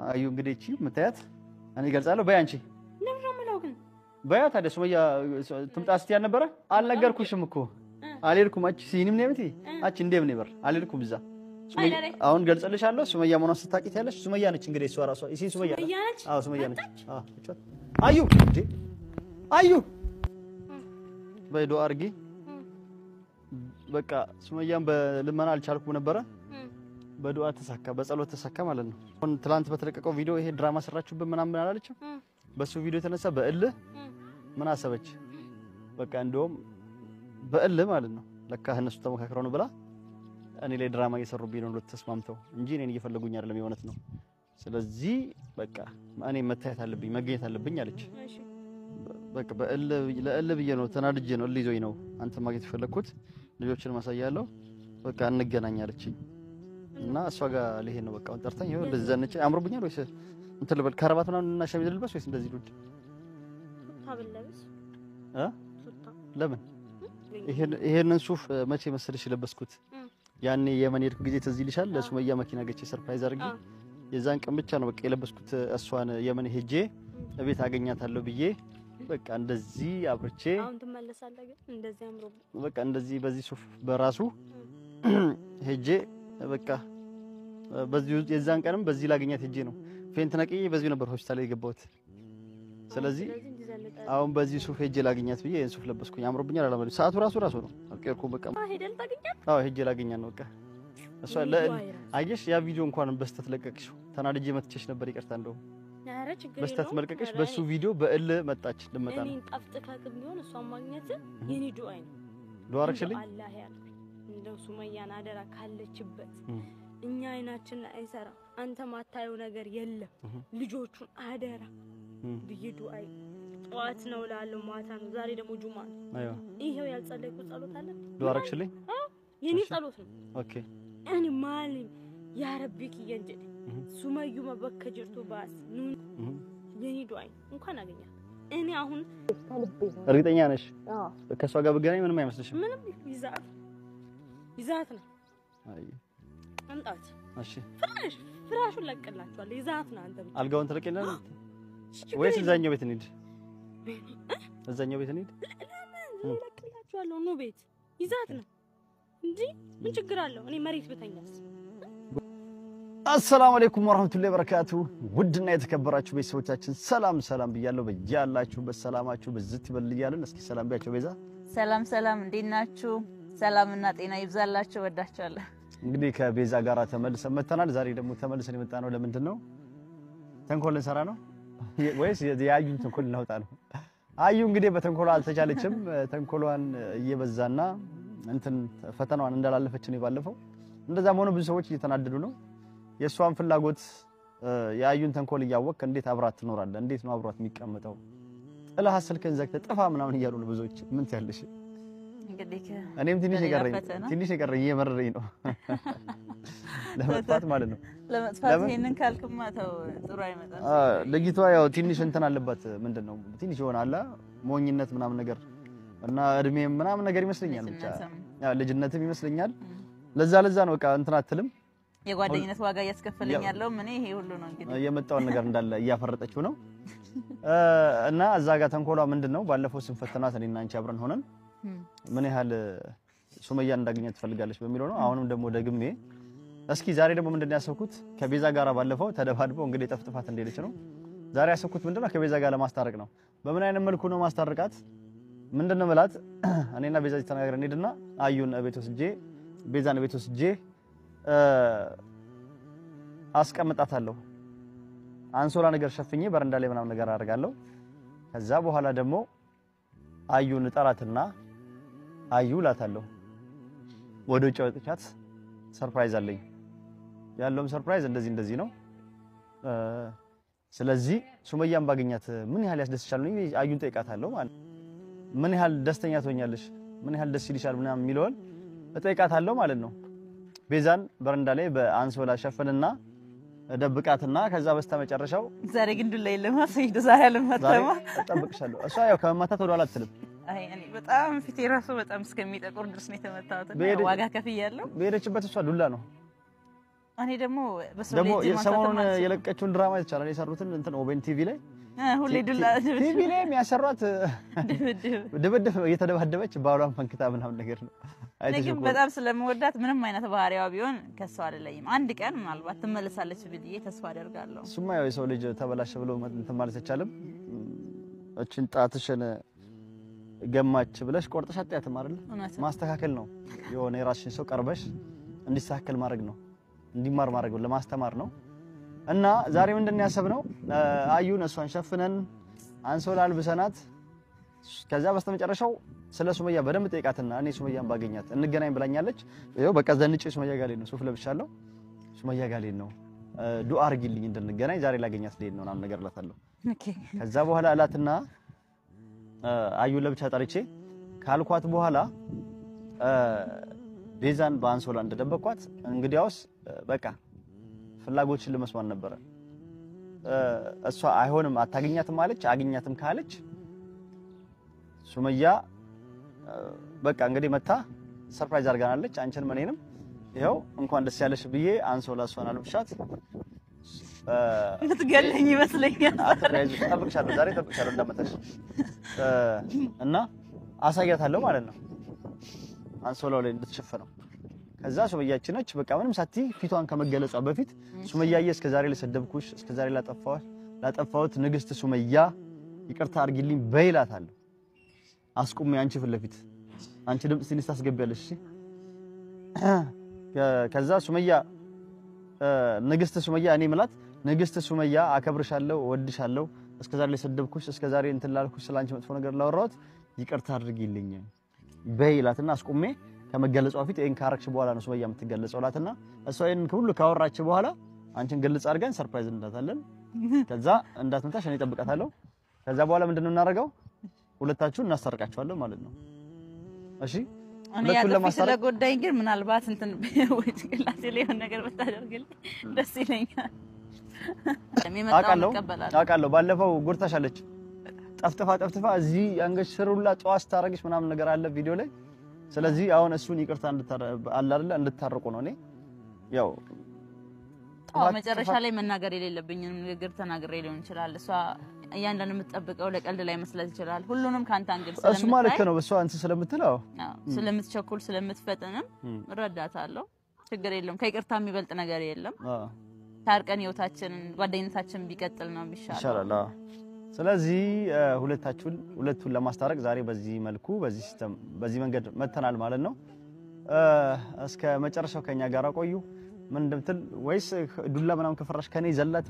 አዩ እንግዲህ እቺ ምታያት እኔ ገልጻለሁ በያንቺ ለምን ነው ግን በያ ታዲያ ሱመያ ትምጣ ስትያል ነበረ አልነገርኩሽም እኮ አልሄድኩም አቺ ሲኒም ነው የምትይ አቺ እንደም ነበር አልሄድኩም እዛ አሁን ገልጽልሻለሁ ሱመያ ሆነ ስታቂት ያለሽ ሱመያ ነች እንግዲህ እሷ ራሷ እሺ ሱመያ ነች አዎ ሱመያ ነች አዩ እንዴ አዩ በይዶ አርጊ በቃ ሱመያን በልመና አልቻልኩም ነበረ በዱዓ ተሳካ በጸሎት ተሳካ ማለት ነው አሁን ትላንት በተለቀቀው ቪዲዮ ይሄ ድራማ ሰራችሁበት ምናምን አላለችም በሱ ቪዲዮ የተነሳ በእልህ ምን አሰበች በቃ እንደውም በእልህ ማለት ነው ለካ እነሱ ተመካክረው ነው ብላ እኔ ላይ ድራማ እየሰሩብኝ ነው ተስማምተው እንጂ እኔን እየፈለጉኝ አይደለም የሆነት ነው ስለዚህ በቃ እኔ መታየት አለብኝ መገኘት አለብኝ አለች በቃ ለእልህ ብዬ ነው ተናድጄ ነው እልህ ይዞኝ ነው አንተ ማግኘት ፈለኩት ልጆችን ማሳያለሁ በቃ እንገናኝ አለችኝ እና እሷ ጋር ልሄድ ነው በቃ ወንጠርተኝ ይሄው ለዘነች አምሮብኛል ወይስ እንትን ልበል ከረባት ምናምን እና ሸሚዝ ልበስ ወይስ እንደዚህ ዱድ ታበለብስ ለምን ይሄንን ሱፍ መቼ መሰለሽ ለበስኩት ያኔ የመን ሄድኩ ጊዜ ትዝ ይልሻል ለሱመያ መኪና ገጭ ሰርፕራይዝ አድርጊ የዛን ቀን ብቻ ነው በቃ የለበስኩት እሷን የመን ሄጄ እቤት አገኛታለሁ ብዬ በቃ እንደዚህ አብርቼ አሁን ተመለሳለህ ግን እንደዚህ አምሮ በቃ እንደዚህ በዚህ ሱፍ በራሱ ሄጄ በቃ በዚህ የዛን ቀንም በዚህ ላገኛት ሄጄ ነው ፌንት ነቅዬ በዚህ ነበር ሆስፒታል የገባሁት ስለዚህ አሁን በዚህ ሱፍ ሄጄ ላገኛት ብዬ ሱፍ ለበስኩኝ አምሮብኛል አላማለ ሰዓቱ ራሱ ነው አልቀርኩም በቃ ሄደል ታገኛት አዎ ሄጄ ላገኛት ነው በቃ እሷ አየሽ ያ ቪዲዮ እንኳን በስተት ለቀቅሽው ተናድጄ መጥቼሽ ነበር ይቅርታ እንደው አረ ችግር በስተት መልቀቅሽ በሱ ቪዲዮ በእል መጣች ልመጣ ነው እኔን ጠፍጥካክም ቢሆን እሷን ማግኘት የኔ ዱአ ነው ዱአ አረክሽልኝ አላህ ያልኩ እንደው ሱመያን አደራ ካለችበት እኛ አይናችን አይሰራ አንተ ማታየው ነገር የለም ልጆቹን አደራ ብዬ ዱአይ ጧት ነው ላለው ማታ ነው ዛሬ ደግሞ ጁማ ነው አይዋ ይሄው ያልጸለይኩ ጸሎት አለ ዱአ አረክሽልኝ የኔ ጸሎት ነው ኦኬ እኔ ማሊ ያ ረቢክ ይንጀድ ሱመዩ መበከጀርቱ ባስ ኑን የኔ ዱአይ እንኳን አገኛት እኔ አሁን እርግጠኛ ነሽ ከሷ ጋር በገናኝ ምንም አይመስልሽም ምንም ይዛት ነው አይ አንጣት እሺ ፍራሹን ለቀላችኋል ይዛት ነው አንተ አልጋውን ተለቀለና ወይስ እዛኛው ቤት እንሂድ እዛኛው ቤት እንሂድ ለቀላችኋል ነው ቤት ይዛት ነው እንጂ ምን ችግር አለው እኔ መሬት በተኛስ አሰላሙ አለይኩም ወራህመቱላሂ ወበረካቱ ውድና የተከበራችሁ ቤተሰቦቻችን ሰላም ብያለሁ በእያላችሁ በሰላማችሁ በዝት ይበልያለን እስኪ ሰላም ቢያቸው ቤዛ ሰላም እንዴት ናችሁ ሰላምና ጤና ይብዛላችሁ ወዳችኋለሁ እንግዲህ ከቤዛ ጋራ ተመልሰን መተናል ዛሬ ደግሞ ተመልሰን የመጣነው ለምንድን ነው ተንኮል እንሰራ ነው ወይስ የአዩን ተንኮል እናውጣ ነው አዩ እንግዲህ በተንኮሏ አልተቻለችም ተንኮሏን እየበዛና እንትን ፈተናዋን እንዳላለፈች ነው ባለፈው እንደዛም ሆነ ብዙ ሰዎች እየተናደዱ ነው የሷን ፍላጎት የአዩን ተንኮል ያወቅ እንዴት አብራት ትኖራለህ እንዴት ነው አብራት የሚቀመጠው ጥላህ ስልከን ዘግተህ ጥፋ ምናምን እያሉ ነው ብዙዎች ምን ትያለሽ እንግዲህ እኔም ትንሽ የቀረኝ እየመረረኝ ነው ለመጥፋት ማለት ነው ለመጥፋት ይሄንን ካልክማ ተው ጥሩ አይመጣም ልጅቷ ያው ትንሽ እንትን አለባት ምንድነው ትንሽ ይሆናል ሞኝነት ምናምን ነገር እና እድሜም ምናምን ነገር ይመስለኛል ብቻ ያው ልጅነትም ይመስለኛል ለዛ ነው በቃ እንትን አትልም የጓደኝነት ዋጋ ያስከፈለኝ ያለው ምን ይሄ ሁሉ ነው እንግዲህ የመጣው ነገር እንዳለ ያፈረጠችው ነው እና እዛ ጋር ተንኮሏ ምንድነው ባለፈው ስንፈተናት እኔና አንቺ አብረን ሆነን ምን ያህል ሱመያ እንዳገኘት ትፈልጋለች በሚለው ነው አሁንም ደግሞ ደግሜ እስኪ ዛሬ ደግሞ ምንድነው ያሰብኩት ከቤዛ ጋራ ባለፈው ተደባድበው እንግዲህ ጠፍጥፋት እንደሌለች ነው ዛሬ ያሰብኩት ምንድነው ከቤዛ ጋር ለማስታረቅ ነው በምን መልኩ ነው ማስታረቃት ምንድነው ማለት እኔና ቤዛ ተነጋግረን ሄድና አዩን ቤት ወስጄ ቤዛን ቤት ወስጄ አስቀምጣታለሁ አንሶላ ነገር ሸፍኜ በረንዳ ላይ ምናምን ነገር አደርጋለሁ ከዛ በኋላ ደግሞ አዩን ጠራትና አዩ ላታለሁ ወደ ውጭ ወጥቻት ሰርፕራይዝ አለኝ ያለውም ሰርፕራይዝ እንደዚህ ነው ስለዚህ ሱመያን ባገኛት ምን ያህል ያስደስቻል ነው አዩን ጠይቃታለሁ ማለት ምን ያህል ደስተኛ ትሆኛለሽ ምን ያህል ደስ ይልሻል ምናምን የሚለውን እጠይቃታለሁ ማለት ነው ቤዛን በረንዳ ላይ በአንሶላ ሸፈንና ደብቃትና ከዛ በስተመጨረሻው ዛሬ ግን ዱላ የለማት ሰይዶ ዛሬ አለማታማ ተጠብቅሻለሁ እሷ ያው ከመማታት ወደ ኋላ አትልም አይ እኔ በጣም ፊቴ ራሱ በጣም እስከሚጠቁር ድረስ ነው የተመታሁት ዋጋ ከፍያለሁ በሄደችበት እሷ ዱላ ነው እኔ ደግሞ በሶሌ ሰሞኑን የለቀችውን ድራማ ይቻላል የሰሩትን እንትን ኦቤን ቲቪ ላይ ሁሌ ዱላ ቲቪ ላይ የሚያሰሯት ድብድብ እየተደባደበች ባሏን ፈንክታ ምናምን ነገር ነው። ግን በጣም ስለምወዳት ምንም አይነት ባህሪዋ ቢሆን ከሷ አይደለም አንድ ቀን ምናልባት ትመለሳለች ብዬ ተስፋ አደርጋለሁ። እሱማ ያው የሰው ልጅ ተበላሽ ብሎ እንትን ማለት አይቻልም። እቺን ጣትሽን ገማች ብለሽ ቆርጠሽ አጥያትም አይደል? ማስተካከል ነው። የሆነ የራስሽን ሰው ቀርበሽ እንዲስተካከል ማድረግ ነው፣ እንዲማር ማድረግ ነው፣ ለማስተማር ነው። እና ዛሬ ምንድነው ያሰብነው? አዩን እሷን ሸፍነን አንሶላ አልብሰናት ከዛ በስተመጨረሻው ስለ ሱመያ በደንብ ጠይቃትና እኔ ሱመያን ባገኛት እንገናኝ ብላኛለች። ይኸው በቃ ዘንጬ ሱመያ ጋር ልሄድ ነው፣ ሱፍ ለብሻለሁ፣ ሱመያ ጋር ልሄድ ነው፣ ዱአ አርጊልኝ እንድንገናኝ ዛሬ ላገኛት ልሄድ ነው ምናምን ነገር እላታለሁ። ከዛ በኋላ እላትና አዩን ለብቻ ጠርቼ ካልኳት በኋላ ቤዛን በአንሶላ እንደደበቅኳት እንግዲያውስ በቃ ፍላጎችን ለመስማት ነበረ። እሷ አይሆንም አታገኛትም አለች። አገኛትም ካለች ሱመያ በቃ እንግዲህ መታ ሰርፕራይዝ አድርጋናለች አንቺንም እኔንም። ይሄው እንኳን ደስ ያለሽ ብዬ አንሶላ እሷን አልብሻት ልትገለኝ ይመስለኛል። ጠብቅሻለሁ፣ ዛሬ ጠብቅሻለሁ እንዳመጣሽ እና አሳያታለሁ ማለት ነው አንሶላው ላይ እንድትሸፈነው። ከዛ ሱመያችን ነች በቃ ምንም ሳቲ ፊቷን ከመገለጿ በፊት ሱመያዬ እስከዛሬ ለሰደብኩሽ እስከዛሬ ላጠፋሁት ንግስት ሱመያ ይቅርታ አድርጊልኝ በይላታለሁ። አስቁሜ አንቺ ፊት ለፊት አንቺ ድምጽ ትንሽ ታስገቢያለሽ። እሺ ከዛ ሱመያ ንግስት ሱመያ እኔ ምላት ንግስት ሱመያ አከብርሻለሁ፣ እወድሻለሁ፣ እስከዛሬ ለሰደብኩሽ እስከዛሬ እንትን ላልኩሽ ስላንቺ መጥፎ ነገር ላወራሁት ይቅርታ አድርጊልኝ በይላትና አስቁሜ ከመገለጿ በፊት ይሄን ካረክሽ በኋላ ነው ሱመያ የምትገለጸው ላትና እሷ ይሄን ሁሉ ካወራች በኋላ አንቺን ግልጽ አድርገን ሰርፕራይዝ እንዳታለን። ከዛ እንዳትመጣሽ እኔ እጠብቃታለሁ። ከዛ በኋላ ምንድነው እናደርገው? ሁለታችሁን እናስታርቃቸዋለን ማለት ነው። እሺ ሁለቱን ለማስታረቅ ስለጎዳኝ ግን ምናልባት እንትን ወይ ግላሴ ላይ የሆነ ነገር ብታደርግልኝ ደስ ይለኛል። አውቃለሁ ባለፈው ጉርታሻለች ጠፍጥፋ እዚህ አንገሽ ስሩላ ጧስ ታረግሽ ምናምን ነገር አለ ቪዲዮ ላይ። ስለዚህ አሁን እሱን ይቅርታ እንድታረቁ ነው። እኔ ያው መጨረሻ ላይ መናገር የሌለብኝን ንግግር ተናግሬ ሊሆን ይችላል። እሷ እያንዳንዱ የምትጠብቀው ለቀልድ ላይ መስለት ይችላል። ሁሉንም ካንተ አንግል ስለምታይ እሱ ማለት ነው በሷ አንተ ስለምትለው ስለምትቸኩል ስለምትፈጥንም እረዳታለሁ። ችግር የለም። ከይቅርታ የሚበልጥ ነገር የለም። ታርቀን ህይወታችንን ጓደኝነታችንን ቢቀጥል ነው የሚሻለው። ስለዚህ ሁለቱን ለማስታረቅ ዛሬ በዚህ መልኩ በዚህ ሲስተም በዚህ መንገድ መተናል ማለት ነው። እስከ መጨረሻው ከኛ ጋር ቆዩ። ምን እንደምትል ወይስ ዱላ ምናምን ከፈራሽ ከኔ ዘላት